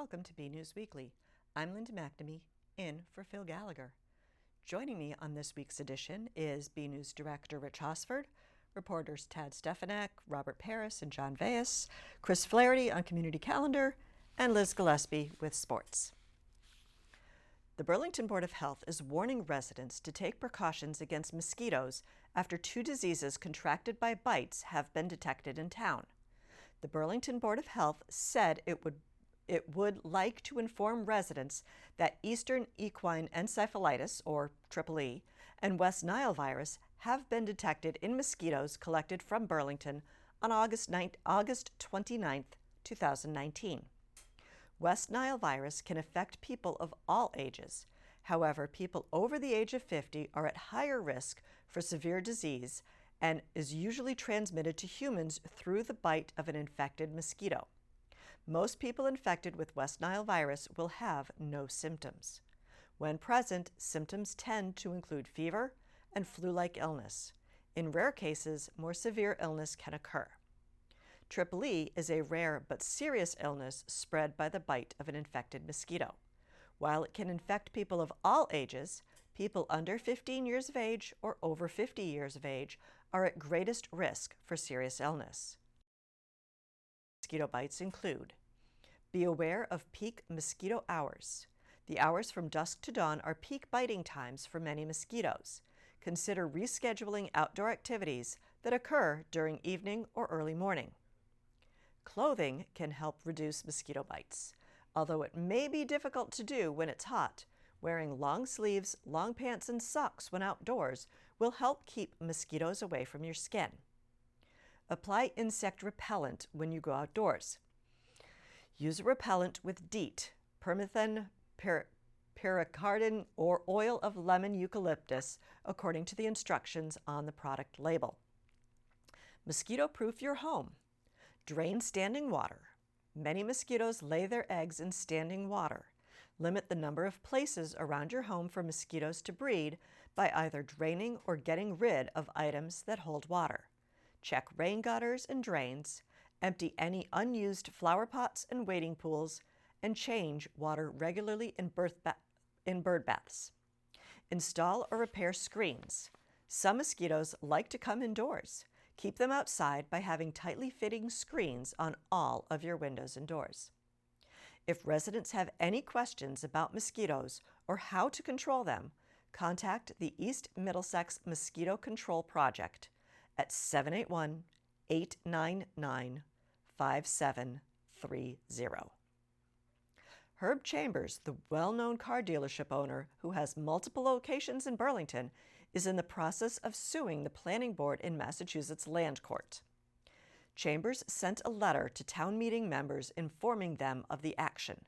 welcome to BNEWS Weekly. I'm Linda McNamee, in for Phil Gallagher. Joining me on this week's edition is BNews Director Rich Hosford, reporters Tad Stefanek, Robert Paris, and John Vayas, Chris Flaherty on Community Calendar, and Liz Gillespie with Sports. The Burlington Board of Health is warning residents to take precautions against mosquitoes after 2 diseases contracted by bites have been detected in town. The Burlington Board of Health said it would like to inform residents that Eastern equine encephalitis, or EEE, and West Nile virus have been detected in mosquitoes collected from Burlington on August 29, 2019. West Nile virus can affect people of all ages. However, people over the age of 50 are at higher risk for severe disease and is usually transmitted to humans through the bite of an infected mosquito. Most people infected with West Nile virus will have no symptoms. When present, symptoms tend to include fever and flu-like illness. In rare cases, more severe illness can occur. EEE is a rare but serious illness spread by the bite of an infected mosquito. While it can infect people of all ages, people under 15 years of age or over 50 years of age are at greatest risk for serious illness. Mosquito bites include: be aware of peak mosquito hours. The hours from dusk to dawn are peak biting times for many mosquitoes. Consider rescheduling outdoor activities that occur during evening or early morning. Clothing can help reduce mosquito bites. Although it may be difficult to do when it's hot, wearing long sleeves, long pants, and socks when outdoors will help keep mosquitoes away from your skin. Apply insect repellent when you go outdoors. Use a repellent with DEET, permethrin, pericardin, or oil of lemon eucalyptus, according to the instructions on the product label. Mosquito-proof your home. Drain standing water. Many mosquitoes lay their eggs in standing water. Limit the number of places around your home for mosquitoes to breed by either draining or getting rid of items that hold water. Check rain gutters and drains. Empty any unused flower pots and wading pools, and change water regularly in bird baths. Install or repair screens. Some mosquitoes like to come indoors. Keep them outside by having tightly fitting screens on all of your windows and doors. If residents have any questions about mosquitoes or how to control them, contact the East Middlesex Mosquito Control Project at 781-899-5730. Herb Chambers, the well-known car dealership owner who has multiple locations in Burlington, is in the process of suing the Planning Board in Massachusetts Land Court. Chambers sent a letter to town meeting members informing them of the action.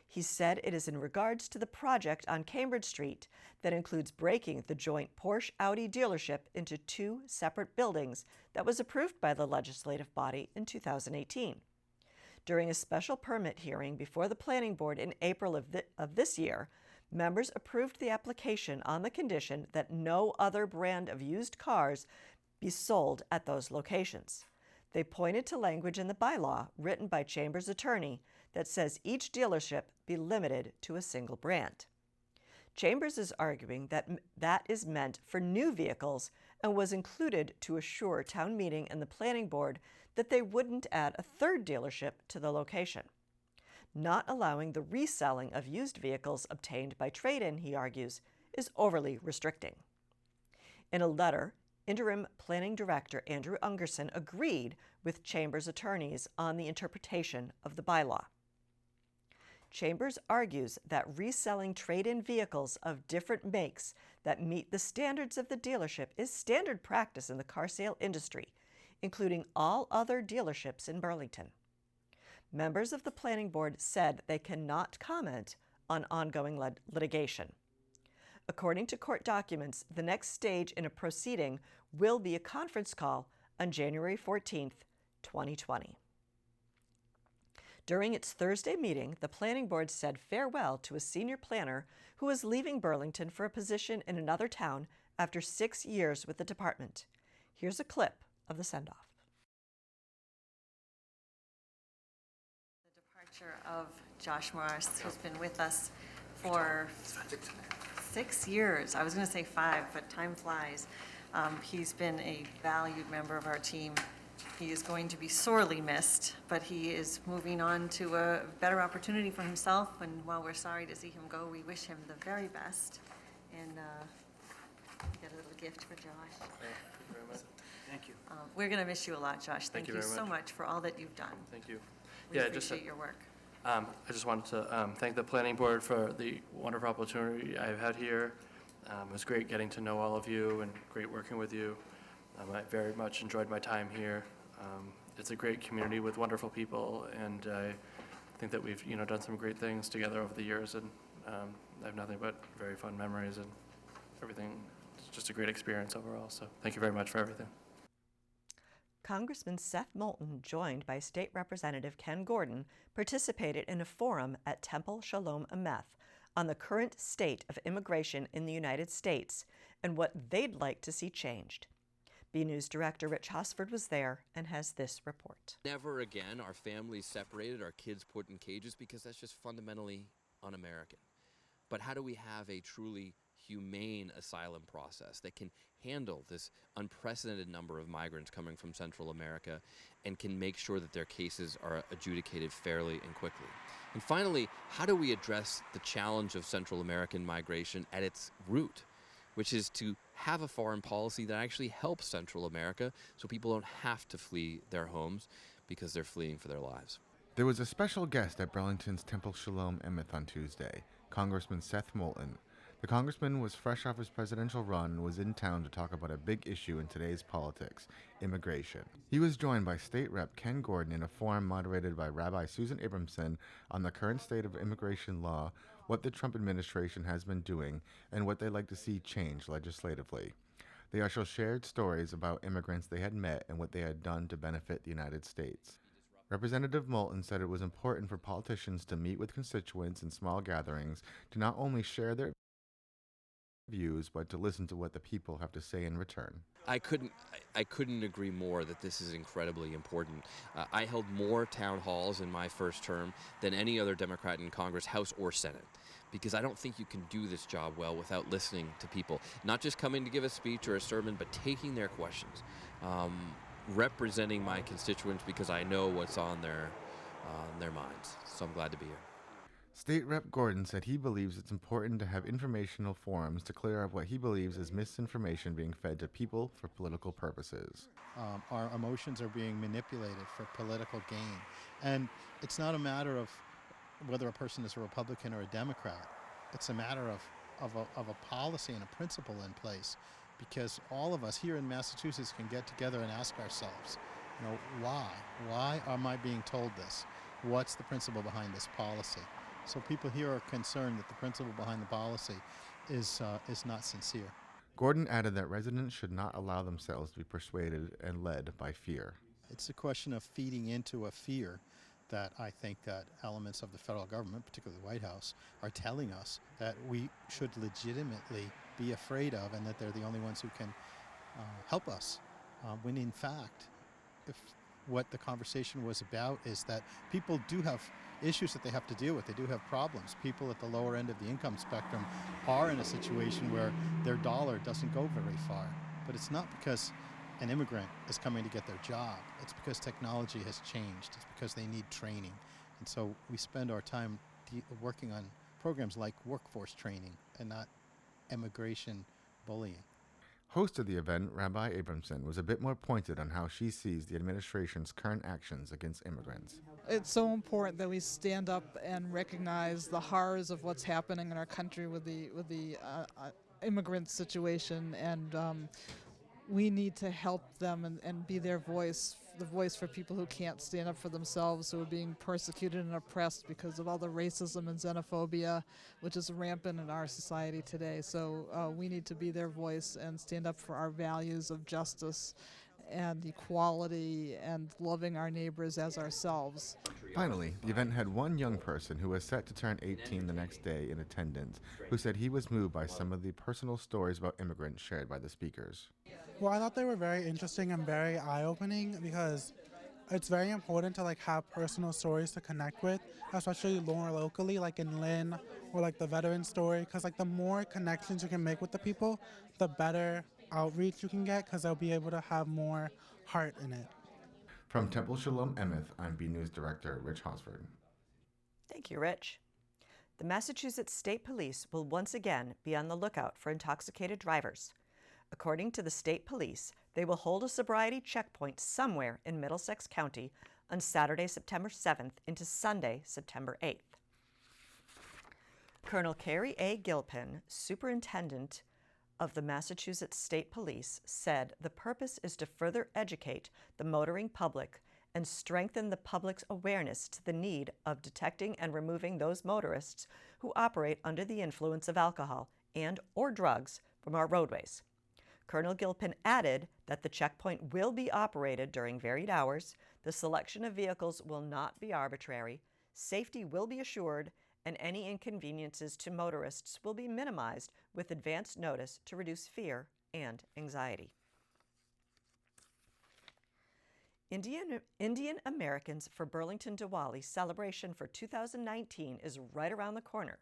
He said it is in regards to the project on Cambridge Street that includes breaking the joint Porsche-Audi dealership into 2 separate buildings that was approved by the legislative body in 2018. During a special permit hearing before the Planning Board in April of this year, members approved the application on the condition that no other brand of used cars be sold at those locations. They pointed to language in the bylaw written by Chambers' attorney that says each dealership be limited to a single brand. Chambers is arguing that that is meant for new vehicles and was included to assure town meeting and the Planning Board that they wouldn't add a 3rd dealership to the location. Not allowing the reselling of used vehicles obtained by trade-in, he argues, is overly restricting. In a letter, Interim Planning Director Andrew Ungerson agreed with Chambers' attorneys on the interpretation of the bylaw. Chambers argues that reselling trade-in vehicles of different makes that meet the standards of the dealership is standard practice in the car sale industry, including all other dealerships in Burlington. Members of the Planning Board said they cannot comment on ongoing litigation. According to court documents, the next stage in a proceeding will be a conference call on January 14, 2020. During its Thursday meeting, the Planning Board said farewell to a senior planner who was leaving Burlington for a position in another town after 6 years with the department. Here's a clip of the send-off. Picture of Josh Morris, who's been with us for 6 years. I was going to say 5, but time flies. He's been a valued member of our team. He is going to be sorely missed, but he is moving on to a better opportunity for himself. And while we're sorry to see him go, we wish him the very best. And get a little gift for Josh. Thank you very much. Thank you. We're going to miss you a lot, Josh. Thank you very so much. much for all that you've done. Thank you. We appreciate your work. I just wanted to thank the planning board for the wonderful opportunity I've had here. It was great getting to know all of you and great working with you. I very much enjoyed my time here. It's a great community with wonderful people, and I think that we've done some great things together over the years, and I have nothing but very fun memories and everything. It's just a great experience overall, so thank you very much for everything. Congressman Seth Moulton, joined by State Representative Ken Gordon, participated in a forum at Temple Shalom Ameth on the current state of immigration in the United States and what they'd like to see changed. BNEWS Director Rich Hosford was there and has this report. Never again are families separated, our kids put in cages, because that's just fundamentally un-American. But how do we have a truly humane asylum process that can handle this unprecedented number of migrants coming from Central America and can make sure that their cases are adjudicated fairly and quickly? And finally, how do we address the challenge of Central American migration at its root, which is to have a foreign policy that actually helps Central America so people don't have to flee their homes because they're fleeing for their lives? There was a special guest at Burlington's Temple Shalom Ameth on Tuesday, Congressman Seth Moulton. The congressman was fresh off his presidential run and was in town to talk about a big issue in today's politics, immigration. He was joined by State Rep Ken Gordon in a forum moderated by Rabbi Susan Abramson on the current state of immigration law, what the Trump administration has been doing, and what they'd like to see change legislatively. They also shared stories about immigrants they had met and what they had done to benefit the United States. Representative Moulton said it was important for politicians to meet with constituents in small gatherings to not only share their views, but to listen to what the people have to say in return. I couldn't agree more that this is incredibly important. I held more town halls in my first term than any other Democrat in Congress, House or Senate, because I don't think you can do this job well without listening to people, not just coming to give a speech or a sermon, but taking their questions, representing my constituents because I know what's on their minds. So I'm glad to be here. State Rep Gordon said he believes it's important to have informational forums to clear up what he believes is misinformation being fed to people for political purposes. Our emotions are being manipulated for political gain. And it's not a matter of whether a person is a Republican or a Democrat. It's a matter of a policy and a principle in place, because all of us here in Massachusetts can get together and ask ourselves, why? Why am I being told this? What's the principle behind this policy? So people here are concerned that the principle behind the policy is not sincere. Gordon added that residents should not allow themselves to be persuaded and led by fear. It's a question of feeding into a fear that I think that elements of the federal government, particularly the White House, are telling us that we should legitimately be afraid of, and that they're the only ones who can help us. When in fact, if what the conversation was about is that people do have issues that they have to deal with. They do have problems. People at the lower end of the income spectrum are in a situation where their dollar doesn't go very far. But it's not because an immigrant is coming to get their job. It's because technology has changed. It's because they need training. And so we spend our time working on programs like workforce training and not immigration bullying. Host of the event, Rabbi Abramson, was a bit more pointed on how she sees the administration's current actions against immigrants. It's so important that we stand up and recognize the horrors of what's happening in our country with the immigrant situation, and we need to help them and be their voice, the voice for people who can't stand up for themselves, who are being persecuted and oppressed because of all the racism and xenophobia, which is rampant in our society today. So we need to be their voice and stand up for our values of justice and equality and loving our neighbors as ourselves. Finally, the event had one young person who was set to turn 18 the next day in attendance, who said he was moved by some of the personal stories about immigrants shared by the speakers. Well, I thought they were very interesting and very eye-opening, because it's very important to like have personal stories to connect with, especially more locally, like in Lynn or like the veteran story, because like the more connections you can make with the people, the better outreach you can get, because they'll be able to have more heart in it. From Temple Shalom Emeth, I'm BNEWS Director Rich Hosford. Thank you, Rich. The Massachusetts State Police will once again be on the lookout for intoxicated drivers. According to the state police, they will hold a sobriety checkpoint somewhere in Middlesex County on Saturday, September 7th into Sunday, September 8th. Colonel Carrie A. Gilpin, Superintendent of the Massachusetts State Police, said the purpose is to further educate the motoring public and strengthen the public's awareness to the need of detecting and removing those motorists who operate under the influence of alcohol and or drugs from our roadways. Colonel Gilpin added that the checkpoint will be operated during varied hours, the selection of vehicles will not be arbitrary, safety will be assured, and any inconveniences to motorists will be minimized with advance notice to reduce fear and anxiety. Indian Americans for Burlington Diwali celebration for 2019 is right around the corner.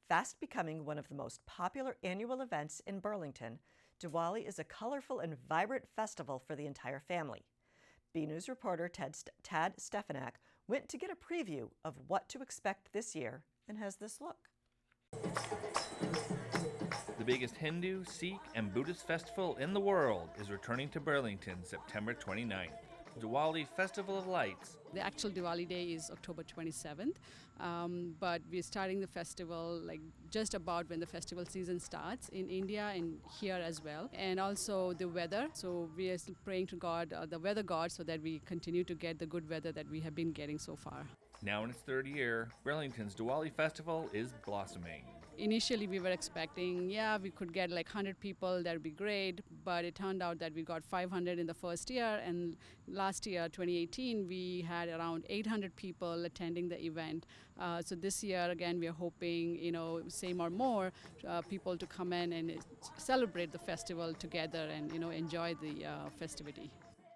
Fast becoming one of the most popular annual events in Burlington, Diwali is a colorful and vibrant festival for the entire family. BNews reporter Tad Stefanak went to get a preview of what to expect this year and has this look. The biggest Hindu, Sikh, and Buddhist festival in the world is returning to Burlington September 29th. Diwali Festival of Lights. The actual Diwali day is October 27th, but we're starting the festival like just about when the festival season starts in India and here as well. And also the weather. So we are still praying to God, the weather god, so that we continue to get the good weather that we have been getting so far. Now in its third year, Burlington's Diwali Festival is blossoming. Initially, we were expecting, we could get like 100 people, that would be great, but it turned out that we got 500 in the first year, and last year, 2018, we had around 800 people attending the event. So this year, again, we are hoping, same or more, people to come in and celebrate the festival together and, enjoy the festivity.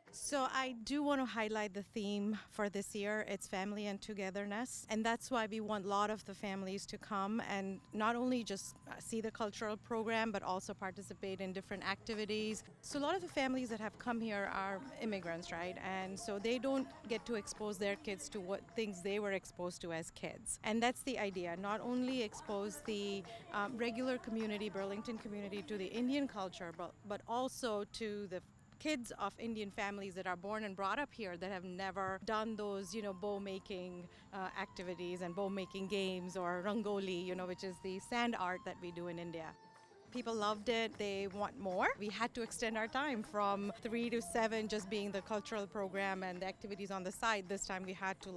So I do want to highlight the theme for this year. It's family and togetherness. And that's why we want a lot of the families to come and not only just see the cultural program, but also participate in different activities. So a lot of the families that have come here are immigrants, right? And so they don't get to expose their kids to what things they were exposed to as kids. And that's the idea, not only expose the regular community, Burlington community, to the Indian culture, but also to the kids of Indian families that are born and brought up here that have never done those, bow making activities and bow making games or rangoli, which is the sand art that we do in India. People loved it. They want more. We had to extend our time from 3 to 7 just being the cultural program and the activities on the side. This time we had to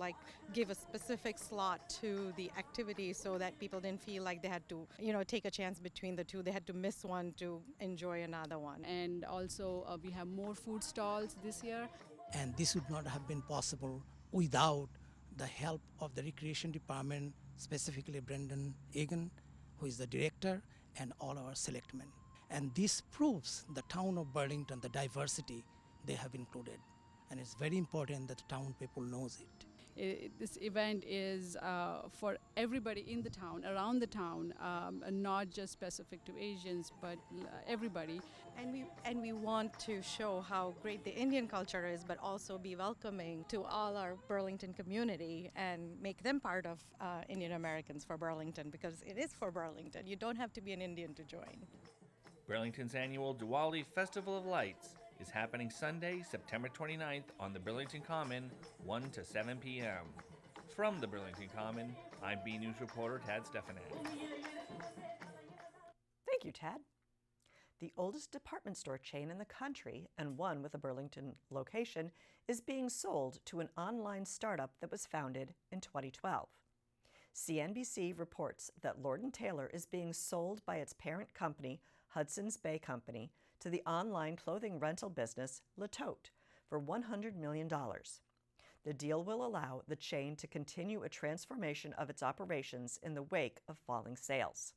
give a specific slot to the activities so that people didn't feel like they had to, take a chance between the two. They had to miss one to enjoy another one. And also we have more food stalls this year. And this would not have been possible without the help of the Recreation Department, specifically Brendan Egan, who is the director, and all our selectmen. And this proves the town of Burlington, the diversity they have included. And it's very important that the town people knows it. This event is for everybody in the town, around the town, not just specific to Asians, but everybody. And we want to show how great the Indian culture is, but also be welcoming to all our Burlington community and make them part of Indian Americans for Burlington, because it is for Burlington. You don't have to be an Indian to join. Burlington's annual Diwali Festival of Lights is happening Sunday, September 29th on the Burlington Common, 1 to 7 p.m. From the Burlington Common, I'm BNews reporter Tad Stefanak. Thank you, Tad. The oldest department store chain in the country, and one with a Burlington location, is being sold to an online startup that was founded in 2012. CNBC reports that Lord & Taylor is being sold by its parent company, Hudson's Bay Company, to the online clothing rental business Le Tote for $100 million. The deal will allow the chain to continue a transformation of its operations in the wake of falling sales.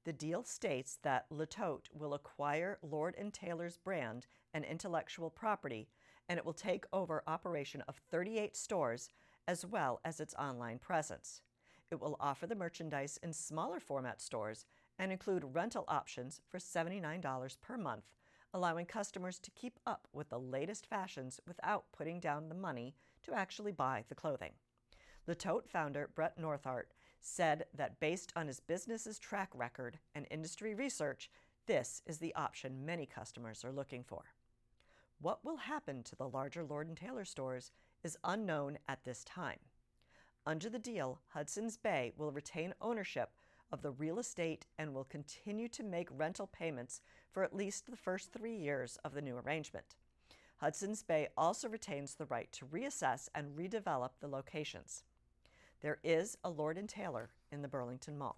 The deal states that Le Tote will acquire Lord & Taylor's brand and intellectual property and it will take over operation of 38 stores as well as its online presence. It will offer the merchandise in smaller format stores and include rental options for $79 per month, allowing customers to keep up with the latest fashions without putting down the money to actually buy the clothing. Le Tote founder Brett Northart said that based on his business's track record and industry research, this is the option many customers are looking for. What will happen to the larger Lord & Taylor stores is unknown at this time. Under the deal, Hudson's Bay will retain ownership of the real estate and will continue to make rental payments for at least the first 3 years of the new arrangement. Hudson's Bay also retains the right to reassess and redevelop the locations. There is a Lord & Taylor in the Burlington Mall.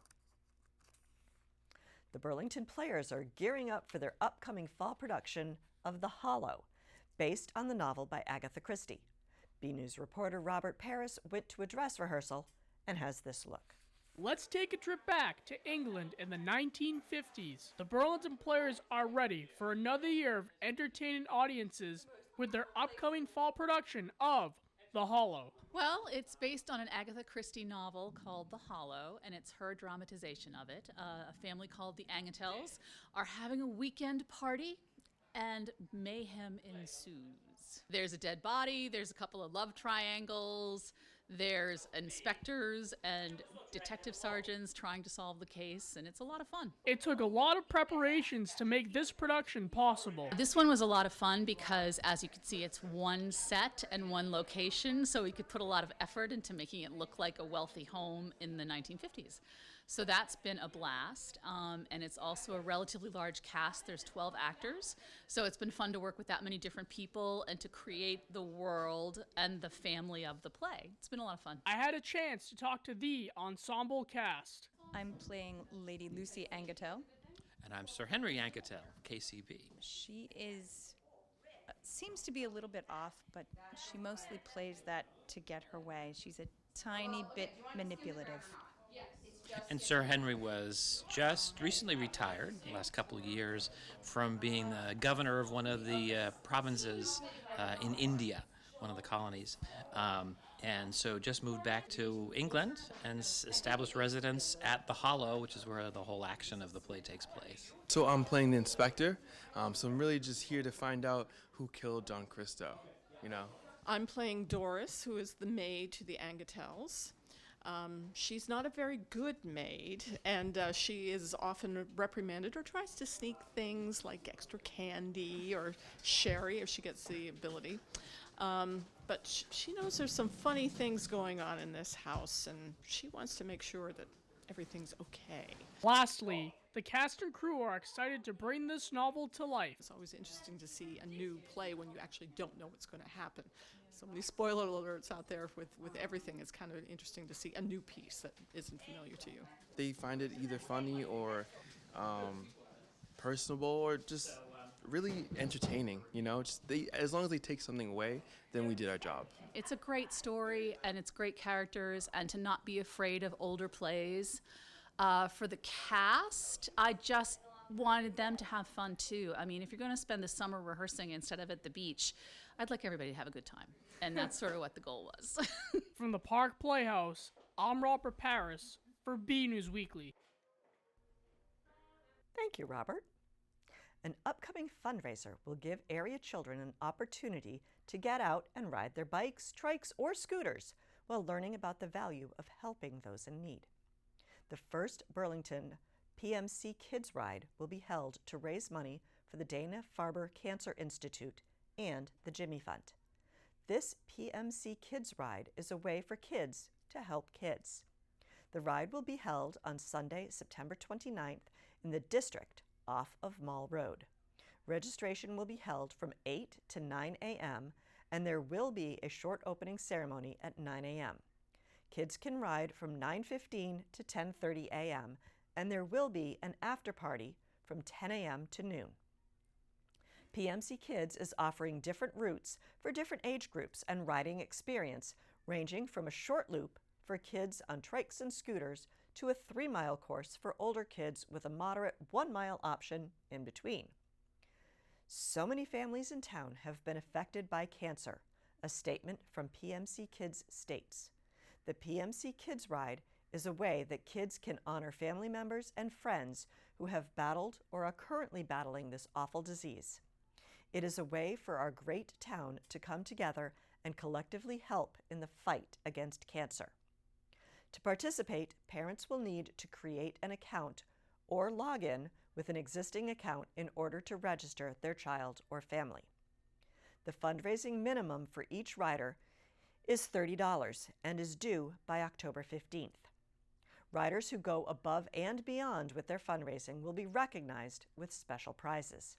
The Burlington Players are gearing up for their upcoming fall production of The Hallow, based on the novel by Agatha Christie. BNews reporter Robert Paris went to a dress rehearsal and has this look. Let's take a trip back to England in the 1950s. The Burlington Players are ready for another year of entertaining audiences with their upcoming fall production of The Hallow. Well, it's based on an Agatha Christie novel called The Hallow, and it's her dramatization of it. A family called the Angatels are having a weekend party, and mayhem ensues. There's a dead body, there's a couple of love triangles, there's inspectors and detective sergeants trying to solve the case, and it's a lot of fun. It took a lot of preparations to make this production possible. This one was a lot of fun because, as you can see, it's one set and one location, so we could put a lot of effort into making it look like a wealthy home in the 1950s. So that's been a blast, and it's also a relatively large cast. There's 12 actors, so it's been fun to work with that many different people and to create the world and the family of the play. It's been a lot of fun. I had a chance to talk to the ensemble cast. I'm playing Lady Lucy Angatel. And I'm Sir Henry Angatel, KCB. She seems to be a little bit off, but she mostly plays that to get her way. She's a tiny bit manipulative. And Sir Henry was just recently retired, the last couple of years, from being the governor of one of the provinces in India, one of the colonies. And so just moved back to England and established residence at the Hallow, which is where the whole action of the play takes place. So I'm playing the inspector, so I'm really just here to find out who killed Don Cristo, you know. I'm playing Doris, who is the maid to the Angatels. She's not a very good maid, and she is often reprimanded or tries to sneak things like extra candy or sherry if she gets the ability. But she knows there's some funny things going on in this house, and she wants to make sure that everything's okay. Lastly, the cast and crew are excited to bring this novel to life. It's always interesting to see a new play when you actually don't know what's going to happen. So many spoiler alerts out there with everything. It's kind of interesting to see a new piece that isn't familiar to you. They find it either funny or personable or just really entertaining, you know. As long as they take something away, then we did our job. It's a great story, and it's great characters, and to not be afraid of older plays. For the cast, I just wanted them to have fun too. I mean, if you're going to spend the summer rehearsing instead of at the beach, I'd like everybody to have a good time. And that's sort of what the goal was. From the Park Playhouse, I'm Robert Paris for BNews Weekly. Thank you, Robert. An upcoming fundraiser will give area children an opportunity to get out and ride their bikes, trikes, or scooters while learning about the value of helping those in need. The first Burlington PMC Kids Ride will be held to raise money for the Dana-Farber Cancer Institute and the Jimmy Fund. This PMC Kids Ride is a way for kids to help kids. The ride will be held on Sunday, September 29th in the district off of Mall Road. Registration will be held from 8 to 9 a.m., and there will be a short opening ceremony at 9 a.m. Kids can ride from 9:15 to 10:30 a.m., and there will be an after party from 10 a.m. to noon. PMC Kids is offering different routes for different age groups and riding experience, ranging from a short loop for kids on trikes and scooters to a 3-mile course for older kids with a moderate 1-mile option in between. So many families in town have been affected by cancer, a statement from PMC Kids states. The PMC Kids Ride is a way that kids can honor family members and friends who have battled or are currently battling this awful disease. It is a way for our great town to come together and collectively help in the fight against cancer. To participate, parents will need to create an account or log in with an existing account in order to register their child or family. The fundraising minimum for each rider is $30 and is due by October 15th. Riders who go above and beyond with their fundraising will be recognized with special prizes.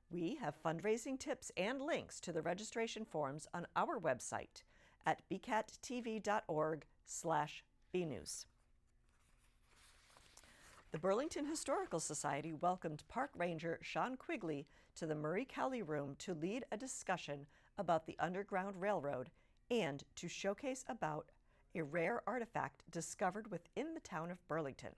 We have fundraising tips and links to the registration forms on our website at bcattv.org/bnews. The Burlington Historical Society welcomed Park Ranger Sean Quigley to the Murray Kelly Room to lead a discussion about the Underground Railroad and to showcase about a rare artifact discovered within the town of Burlington.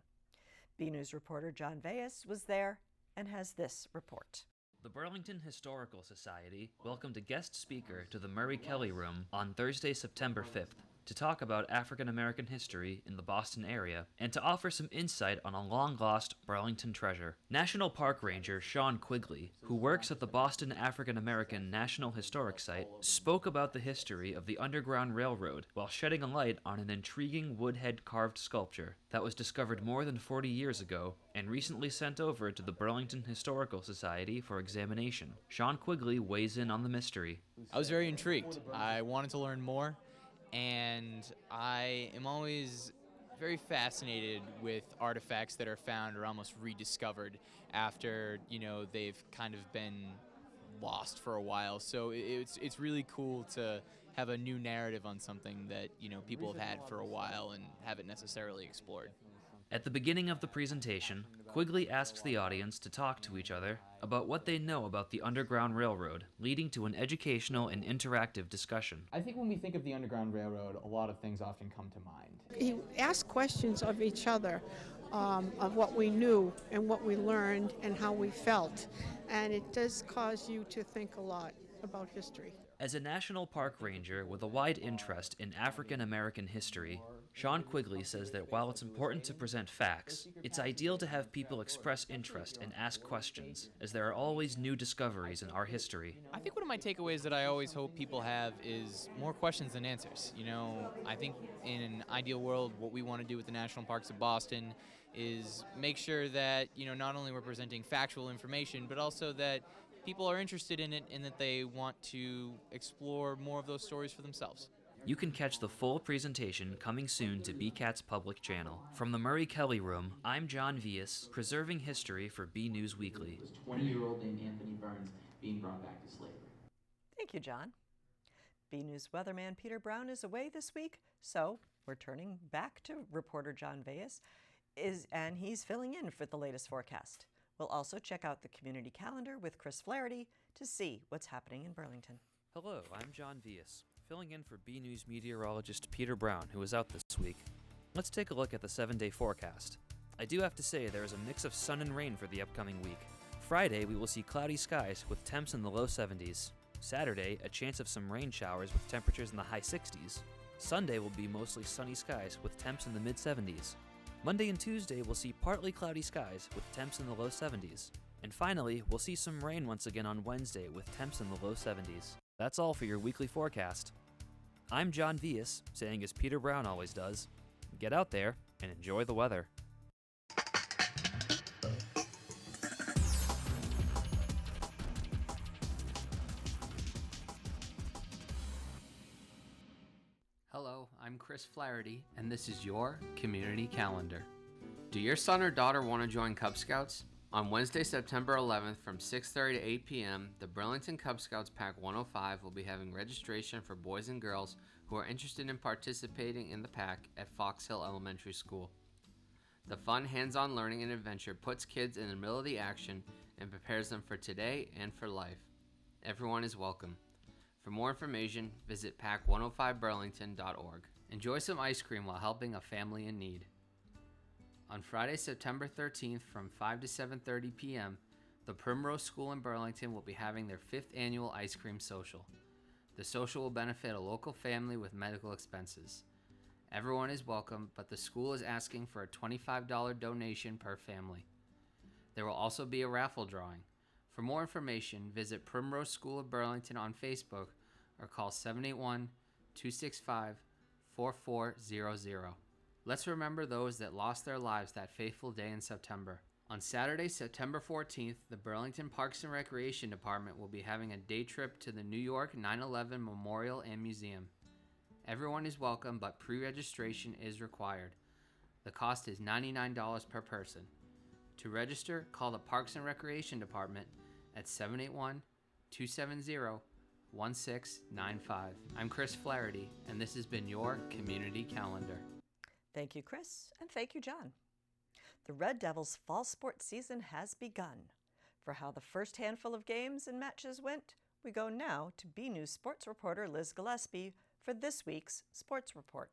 BNews reporter John Valles was there and has this report. The Burlington Historical Society welcomed a guest speaker to the Murray Kelly Room on Thursday, September 5th, to talk about African American history in the Boston area and to offer some insight on a long-lost Burlington treasure. National Park Ranger Sean Quigley, who works at the Boston African American National Historic Site, spoke about the history of the Underground Railroad while shedding a light on an intriguing woodhead carved sculpture that was discovered more than 40 years ago and recently sent over to the Burlington Historical Society for examination. Sean Quigley weighs in on the mystery. I was very intrigued. I wanted to learn more. And I am always very fascinated with artifacts that are found or almost rediscovered after, they've kind of been lost for a while. So it's really cool to have a new narrative on something that, people have had for a while and haven't necessarily explored. At the beginning of the presentation, Quigley asks the audience to talk to each other about what they know about the Underground Railroad, leading to an educational and interactive discussion. I think when we think of the Underground Railroad, a lot of things often come to mind. He asked questions of each other, of what we knew and what we learned and how we felt. And it does cause you to think a lot about history. As a national park ranger with a wide interest in African American history, Sean Quigley says that while it's important to present facts, it's ideal to have people express interest and ask questions, as there are always new discoveries in our history. I think one of my takeaways that I always hope people have is more questions than answers. I think in an ideal world, what we want to do with the National Parks of Boston is make sure that, not only we're presenting factual information, but also that people are interested in it and that they want to explore more of those stories for themselves. You can catch the full presentation coming soon to BCAT's public channel. From the Murray Kelly Room, I'm John Valles, preserving history for BNEWS Weekly. 20-year-old named Anthony Burns being brought back to slavery. Thank you, John. BNews weatherman Peter Brown is away this week, so we're turning back to reporter John Valles, and he's filling in for the latest forecast. We'll also check out the community calendar with Chris Flaherty to see what's happening in Burlington. Hello, I'm John Valles, filling in for BNews meteorologist Peter Brown, who is out this week. Let's take a look at the 7-day forecast. I do have to say there is a mix of sun and rain for the upcoming week. Friday, we will see cloudy skies with temps in the low 70s. Saturday, a chance of some rain showers with temperatures in the high 60s. Sunday will be mostly sunny skies with temps in the mid 70s. Monday and Tuesday we'll see partly cloudy skies with temps in the low 70s. And finally, we'll see some rain once again on Wednesday with temps in the low 70s. That's all for your weekly forecast. I'm John Valles, saying as Peter Brown always does, get out there and enjoy the weather. Hello, I'm Chris Flaherty, and this is your community calendar. Do your son or daughter want to join Cub Scouts? On Wednesday, September 11th from 6:30 to 8 p.m., the Burlington Cub Scouts Pack 105 will be having registration for boys and girls who are interested in participating in the pack at Fox Hill Elementary School. The fun, hands-on learning and adventure puts kids in the middle of the action and prepares them for today and for life. Everyone is welcome. For more information, visit pack105burlington.org. Enjoy some ice cream while helping a family in need. On Friday, September 13th from 5 to 7:30 p.m., the Primrose School in Burlington will be having their 5th annual ice cream social. The social will benefit a local family with medical expenses. Everyone is welcome, but the school is asking for a $25 donation per family. There will also be a raffle drawing. For more information, visit Primrose School of Burlington on Facebook or call 781-265-4400. Let's remember those that lost their lives that fateful day in September. On Saturday, September 14th, the Burlington Parks and Recreation Department will be having a day trip to the New York 9/11 Memorial and Museum. Everyone is welcome, but pre-registration is required. The cost is $99 per person. To register, call the Parks and Recreation Department at 781-270-1695. I'm Chris Flaherty, and this has been your Community Calendar. Thank you, Chris, and thank you, John. The Red Devils' fall sports season has begun. For how the first handful of games and matches went, we go now to BNews sports reporter Liz Gillespie for this week's Sports Report.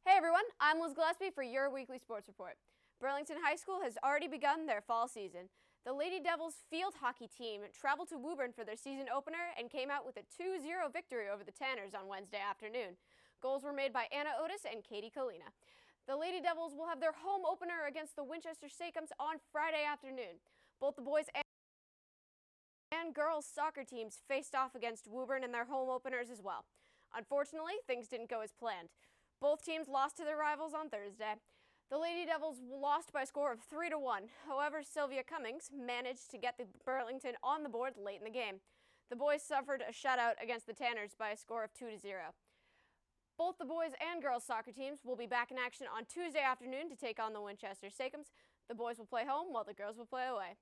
Hey everyone, I'm Liz Gillespie for your weekly sports report. Burlington High School has already begun their fall season. The Lady Devils field hockey team traveled to Woburn for their season opener and came out with a 2-0 victory over the Tanners on Wednesday afternoon. Goals were made by Anna Otis and Katie Kalina. The Lady Devils will have their home opener against the Winchester Sachems on Friday afternoon. Both the boys and girls soccer teams faced off against Woburn in their home openers as well. Unfortunately, things didn't go as planned. Both teams lost to their rivals on Thursday. The Lady Devils lost by a score of 3-1. However, Sylvia Cummings managed to get the Burlington on the board late in the game. The boys suffered a shutout against the Tanners by a score of 2-0. Both the boys and girls soccer teams will be back in action on Tuesday afternoon to take on the Winchester Sachems. The boys will play home while the girls will play away.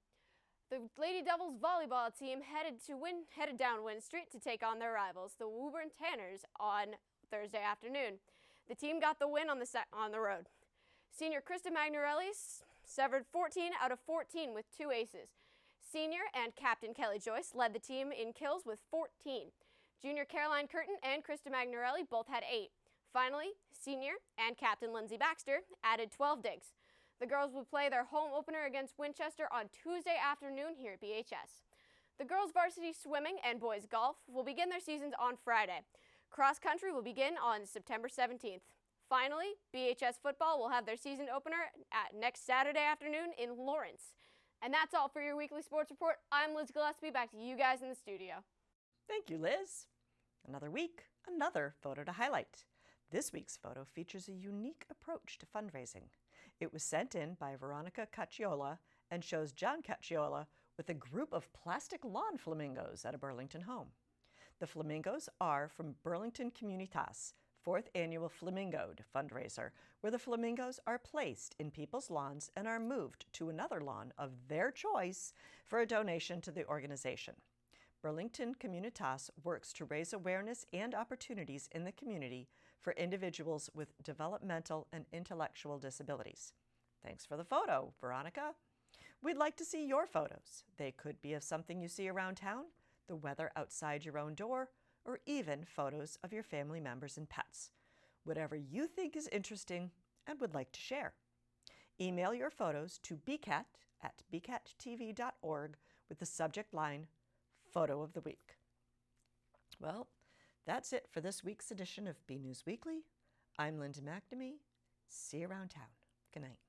The Lady Devils volleyball team headed down Wynn Street to take on their rivals, the Woburn Tanners, on Thursday afternoon. The team got the win on the road. Senior Krista Magnarelli severed 14 out of 14 with 2 aces. Senior and Captain Kelly Joyce led the team in kills with 14. Junior Caroline Curtin and Krista Magnarelli both had 8. Finally, Senior and Captain Lindsay Baxter added 12 digs. The girls will play their home opener against Winchester on Tuesday afternoon here at BHS. The girls varsity swimming and boys golf will begin their seasons on Friday. Cross country will begin on September 17th. Finally, BHS football will have their season opener at next Saturday afternoon in Lawrence. And that's all for your weekly sports report. I'm Liz Gillespie. Back to you guys in the studio. Thank you, Liz. Another week, another photo to highlight. This week's photo features a unique approach to fundraising. It was sent in by Veronica Cacciola and shows John Cacciola with a group of plastic lawn flamingos at a Burlington home. The flamingos are from Burlington Communitas, 4th annual Flamingo fundraiser, where the flamingos are placed in people's lawns and are moved to another lawn of their choice for a donation to the organization. Burlington Communitas works to raise awareness and opportunities in the community for individuals with developmental and intellectual disabilities. Thanks for the photo, Veronica. We'd like to see your photos. They could be of something you see around town, the weather outside your own door, or even photos of your family members and pets. Whatever you think is interesting and would like to share. Email your photos to bcat@bcattv.org with the subject line, Photo of the Week. Well, that's it for this week's edition of BNews Weekly. I'm Linda McNamee. See you around town. Good night.